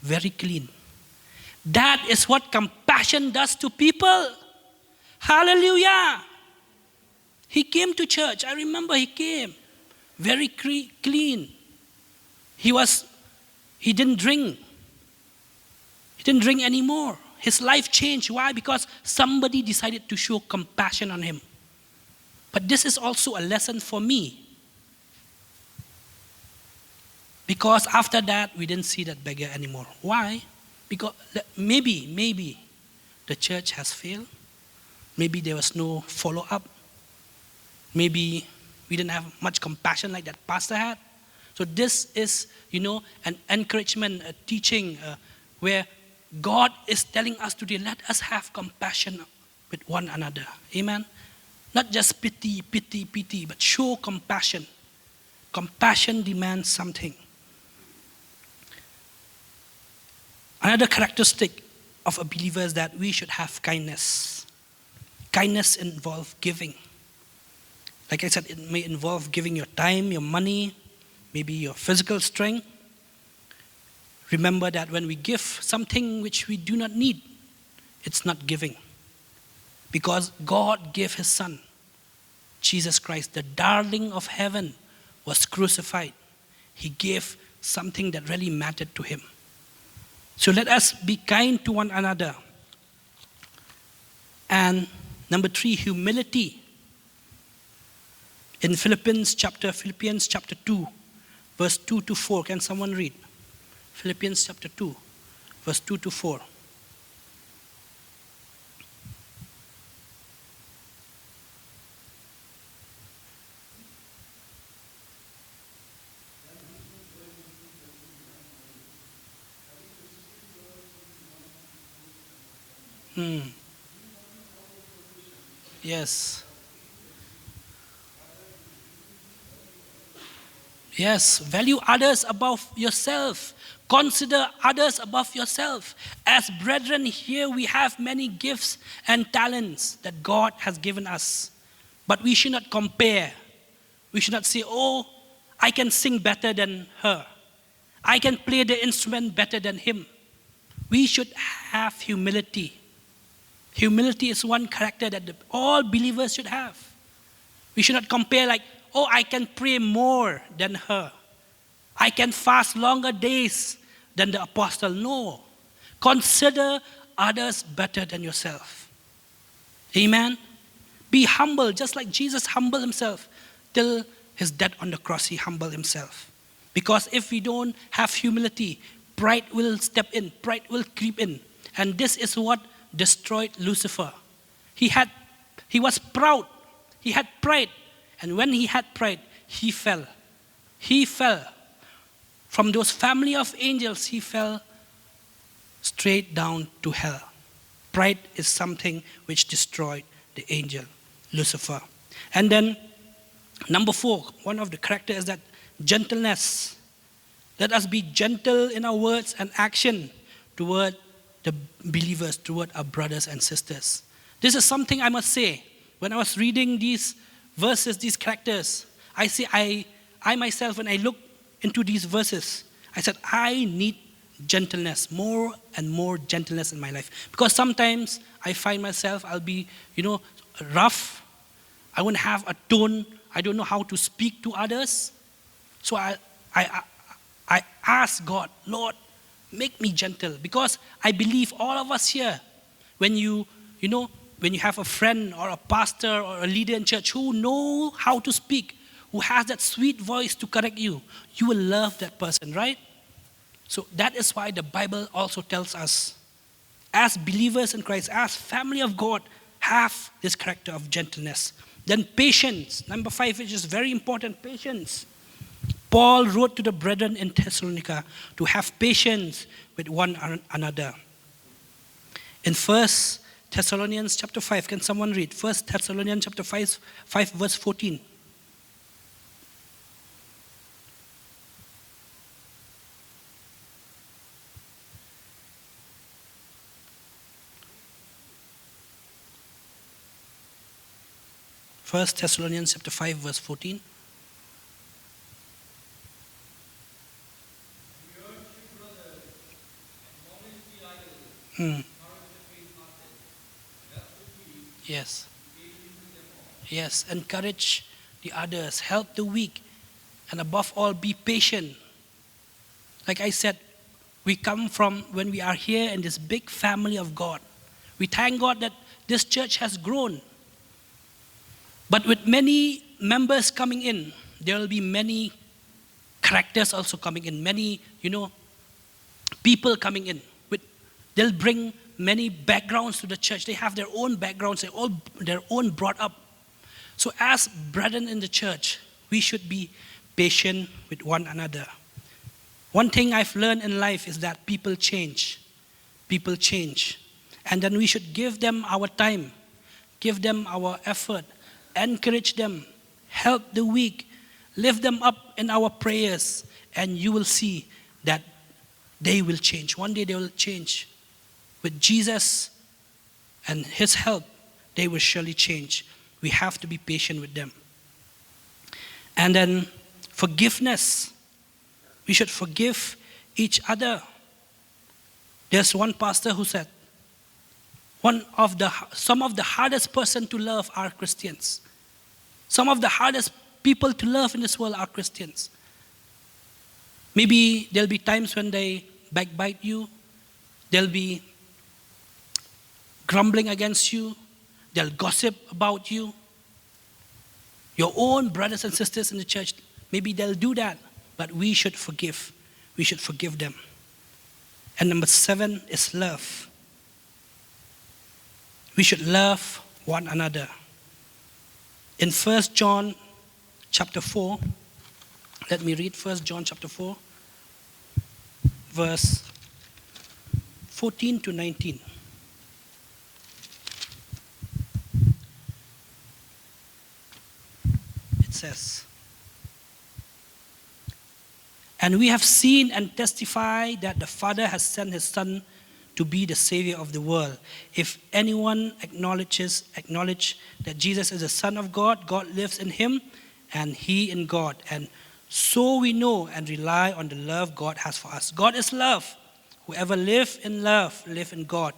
very clean. That is what compassion does to people. Hallelujah. He came to church. I remember he came very clean. He didn't drink. He didn't drink anymore. His life changed. Why? Because somebody decided to show compassion on him. But this is also a lesson for me. Because after that, we didn't see that beggar anymore. Why? Because maybe the church has failed. Maybe there was no follow-up. Maybe we didn't have much compassion like that pastor had. So this is, an encouragement, a teaching where God is telling us today, let us have compassion with one another. Amen? Not just pity, but show compassion. Compassion demands something. Another characteristic of a believer is that we should have kindness. Kindness involves giving. Like I said, it may involve giving your time, your money, maybe your physical strength. Remember that when we give something which we do not need, it's not giving. Because God gave His Son, Jesus Christ, the darling of heaven, was crucified. He gave something that really mattered to Him. So let us be kind to one another. And number 3, humility. In Philippians chapter 2, verse 2 to 4. Can someone read? Philippians chapter 2, verse 2 to 4. Yes. Yes, value others above yourself. Consider others above yourself. As brethren, here we have many gifts and talents that God has given us. But we should not compare. We should not say, oh, I can sing better than her. I can play the instrument better than him. We should have humility. Humility is one character that all believers should have. We should not compare like, oh, I can pray more than her. I can fast longer days than the apostle. No. Consider others better than yourself. Amen? Be humble, just like Jesus humbled himself. Till his death on the cross, he humbled himself. Because if we don't have humility, pride will step in, pride will creep in. And this is what destroyed Lucifer. He was proud. He had pride. And when he had pride, he fell. He fell. From those family of angels, he fell straight down to hell. Pride is something which destroyed the angel, Lucifer. And then, number 4, one of the characters is that gentleness. Let us be gentle in our words and action toward the believers, toward our brothers and sisters. This is something I must say. When I was reading these verses, these characters, I myself, when I look into these verses, I said, I need gentleness, more and more gentleness in my life. Because sometimes I find myself, I'll be, rough. I won't have a tone. I don't know how to speak to others. So I ask God, Lord, make me gentle. Because I believe all of us here, when you have a friend or a pastor or a leader in church who know how to speak, who has that sweet voice to correct you, you will love that person, right? So that is why the Bible also tells us, as believers in Christ, as family of God, have this character of gentleness. Then patience, number 5, which is very important, patience. Paul wrote to the brethren in Thessalonica to have patience with one another. In 1 Thessalonians chapter 5, can someone read? 1 Thessalonians chapter 5 verse 14. First Thessalonians chapter 5 verse 14. Yes. Yes, encourage the others, help the weak, and above all, be patient. Like I said, we come from, when we are here in this big family of God, we thank God that this church has grown. But with many members coming in, there will be many characters also coming in, many, people coming in. They'll bring many backgrounds to the church. They have their own backgrounds, their own brought up. So as brethren in the church, we should be patient with one another. One thing I've learned in life is that people change. People change. And then we should give them our time, give them our effort, encourage them, help the weak, lift them up in our prayers, and you will see that they will change. One day they will change. With Jesus and His help, they will surely change. We have to be patient with them. And then forgiveness. We should forgive each other. There's one pastor who said, some of the hardest person to love are Christians. Some of the hardest people to love in this world are Christians. Maybe there'll be times when they backbite you. They'll be grumbling against you. They'll gossip about you. Your own brothers and sisters in the church, maybe they'll do that. But we should forgive. We should forgive them. And number 7 is love. We should love one another. In 1 John chapter 4, let me read 1 John chapter 4, verse 14 to 19. It says, "And we have seen and testify that the Father has sent His Son to be the Savior of the world. If anyone acknowledge that Jesus is the Son of God, God lives in Him and He in God. And so we know and rely on the love God has for us. God is love. Whoever lives in love, lives in God,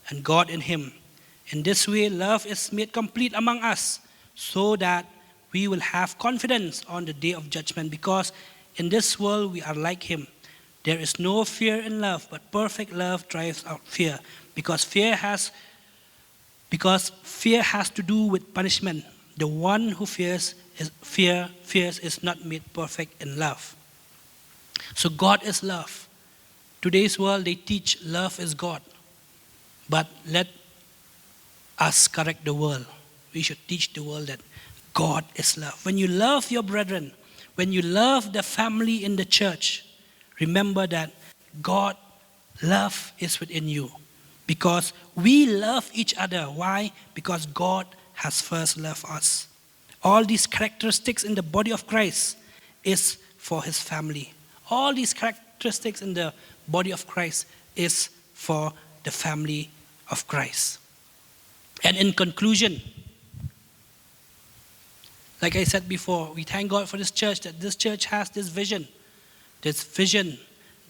and God in him. In this way, love is made complete among us, so that we will have confidence on the day of judgment, because in this world we are like Him. There is no fear in love, but perfect love drives out fear, because fear has to do with punishment. The one who fears is not made perfect in love." So God is love. Today's world, they teach love is God. But let us correct the world. We should teach the world that God is love. When you love your brethren, when you love the family in the church, remember that God love is within you. Because we love each other. Why? Because God has first loved us. All these characteristics in the body of Christ is for His family. All these characteristics in the body of Christ is for the family of Christ. And in conclusion, like I said before, we thank God for this church, that this church has this vision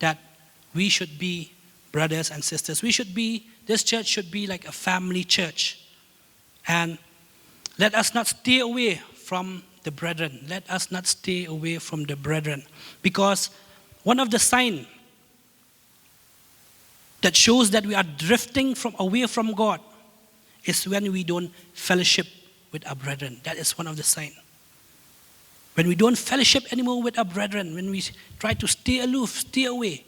that we should be brothers and sisters. This church should be like a family church. And let us not stay away from the brethren. Let us not stay away from the brethren. Because one of the signs that shows that we are drifting away from God is when we don't fellowship with our brethren. That is one of the signs. When we don't fellowship anymore with our brethren, when we try to stay aloof, stay away,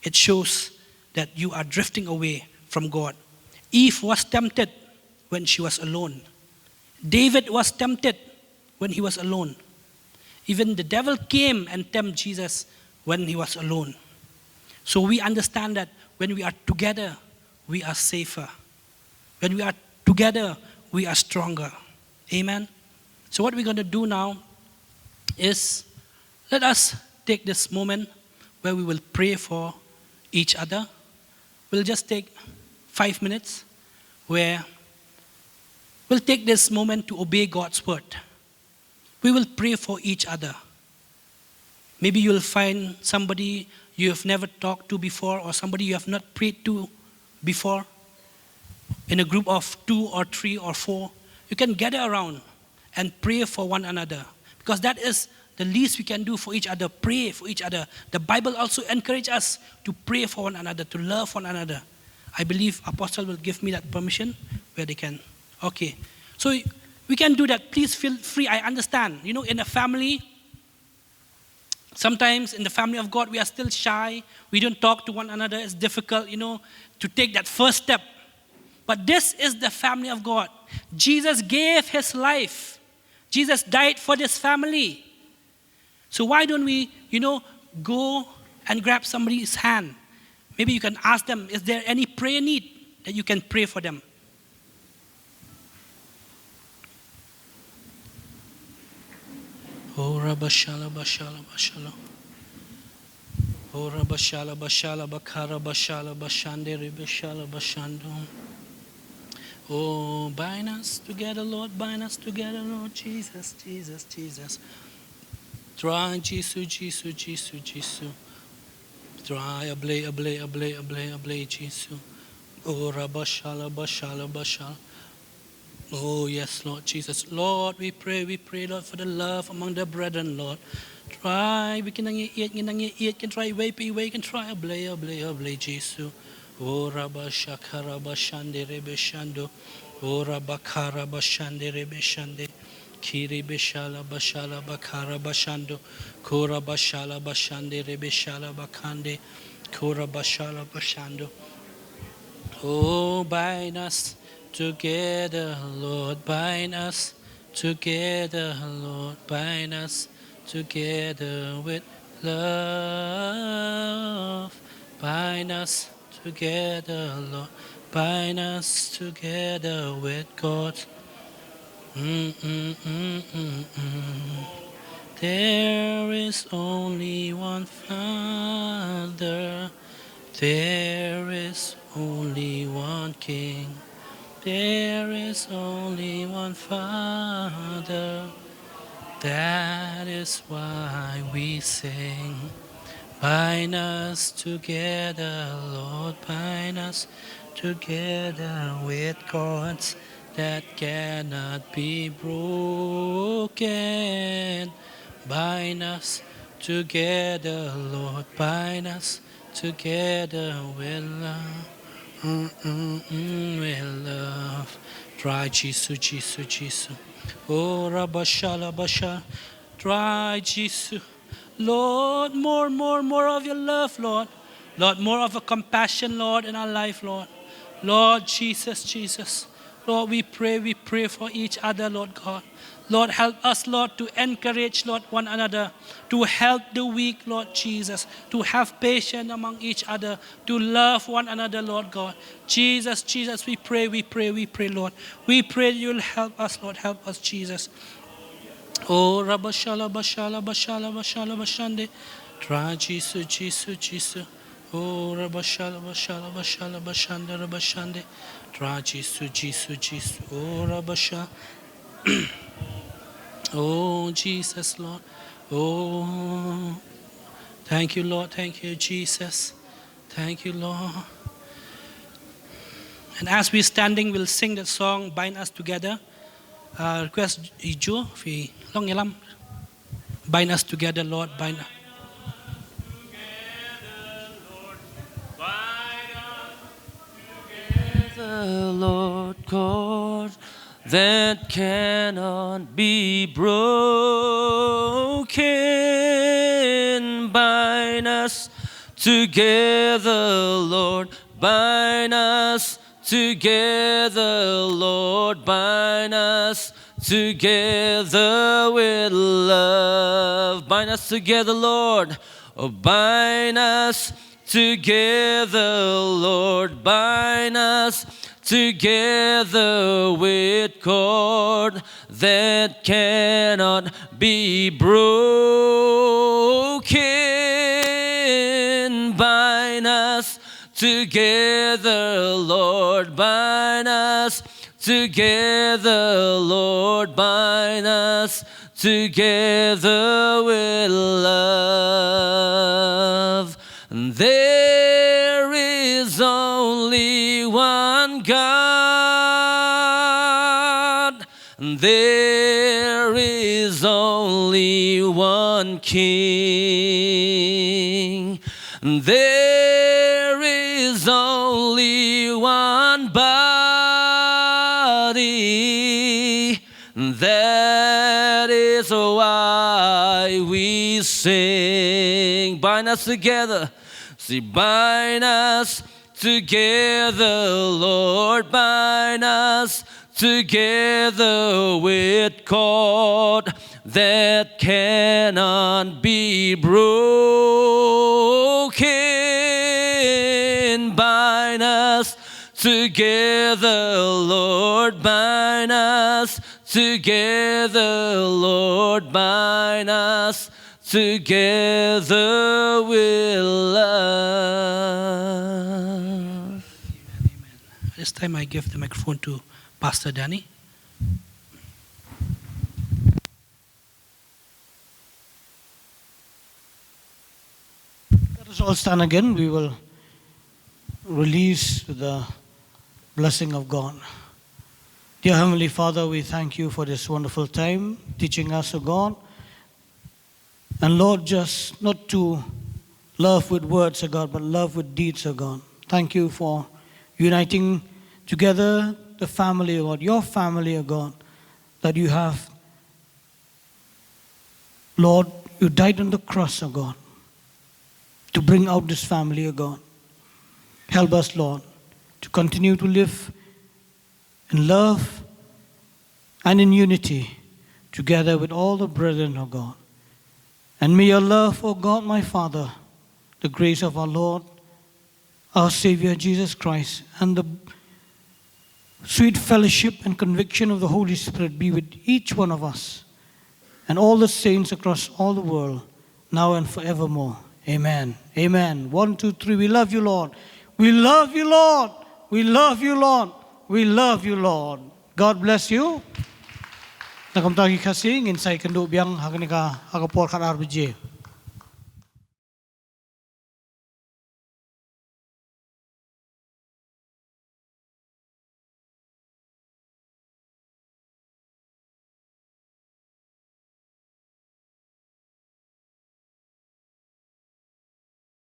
it shows that you are drifting away from God. Eve was tempted when she was alone. David was tempted when he was alone. Even the devil came and tempted Jesus when he was alone. So we understand that when we are together, we are safer. When we are together, we are stronger. Amen? So what we're going to do now is, let us take this moment where we will pray for each other. We'll just take 5 minutes where we'll take this moment to obey God's word. We will pray for each other. Maybe you'll find somebody you have never talked to before, or somebody you have not prayed to before. In a group of 2 or 3 or 4, you can gather around and pray for one another. Because that is the least we can do for each other, pray for each other. The Bible also encourages us to pray for one another, to love one another. I believe Apostle will give me that permission where they can. Okay. So we can do that. Please feel free. I understand. In a family, sometimes in the family of God, we are still shy. We don't talk to one another. It's difficult, to take that first step. But this is the family of God. Jesus gave his life. Jesus died for this family. So why don't we, go and grab somebody's hand? Maybe you can ask them, is there any prayer need that you can pray for them? Oh, Rabashala, Bashala, Bashala. Oh, Rabashala, Bashala, Bakara, Bashala, Bashande, Ribashala, Bashando. Oh, bind us together, Lord, bind us together, Lord, Jesus, Jesus, Jesus. Try, Jesus, Jesus, Jesus, Jesus. Try, ablay, Jesus. Oh, Rabashala, Bashala, Bashala. Oh, yes, Lord Jesus. Lord, we pray, Lord, for the love among the brethren, Lord. Try, we can try, we can try, ablay, Jesus. Oh, Rabashakara Bashande Rebeshando. Oh, Rabakara Bashande Rebeshande. Kiri Beshala Bashala Bakara Bashando. Kora Bashala Bashande Rebeshala Bakande. Kora Bashala Bashando. Oh, bind us together, Lord. Bind us together, Lord. Bind us together with love. Bind us together, Lord. Bind us together with God. There is only one Father. There is only one King. There is only one Father. That is why we sing. Bind us together, Lord, bind us together with cords that cannot be broken. Bind us together, Lord, bind us together with love. With love. Try Jesus, Jesus, Jesus. Oh, Rabashala, Basha. Try Jesus. Lord, more of your love, Lord. Lord, more of a compassion, Lord, in our life, Lord. Lord, Jesus, Jesus. Lord, we pray for each other, Lord God. Lord, help us, Lord, to encourage, Lord, one another, to help the weak, Lord Jesus, to have patience among each other, to love one another, Lord God. Jesus, Jesus, we pray, Lord. We pray you'll help us, Lord, help us, Jesus. Oh, Rabashala, Bashala, Bashala, Bashala, Bashande. Try Jesus, Jesus, Jesus. Oh, Rabashala, Bashala, Bashala, Bashanda, Rabashande. Trajisu, Jisu, Jisu. Oh, Rabasha. Oh, Jesus, Lord. Oh, thank you, Lord. Thank you, Jesus. Thank you, Lord. And as we're standing, we'll sing that song, Bind Us Together. Request Iju, fi long yalam. Bind us together, Lord. Bind us. The Lord God that cannot be broken. Bind us together, Lord. Bind us together, Lord. Bind us together with love. Bind us together, Lord. Oh, bind us together, Lord. Bind us together with cord that cannot be broken. Bind us together, Lord. Bind us together, Lord. Bind us together with love. There is only one God. There is only one King. There is only one body. That is why we sing. Bind us together. See, bind us together, Lord. Bind us together with cord that cannot be broken. Bind us together, Lord. Bind us together, Lord. Bind us together with love. Amen. This time I give the microphone to Pastor Danny. Let us all stand again. We will release the blessing of God. Dear Heavenly Father, we thank you for this wonderful time teaching us, O God. And Lord, just not to love with words, O God, but love with deeds, O God. Thank you for uniting together the family, O God, your family, O God, that you have. Lord, you died on the cross, O God, to bring out this family, O God. Help us, Lord, to continue to live in love and in unity together with all the brethren, O God. And may your love, O God, my Father, the grace of our Lord, our Savior, Jesus Christ, and the sweet fellowship and conviction of the Holy Spirit be with each one of us and all the saints across all the world, now and forevermore. Amen. Amen. 1, 2, 3. We love you, Lord. We love you, Lord. We love you, Lord. We love you, Lord. God bless you. Nakamtagi Khasi, insay kendo biyang hakanika hakapor kan RBJ.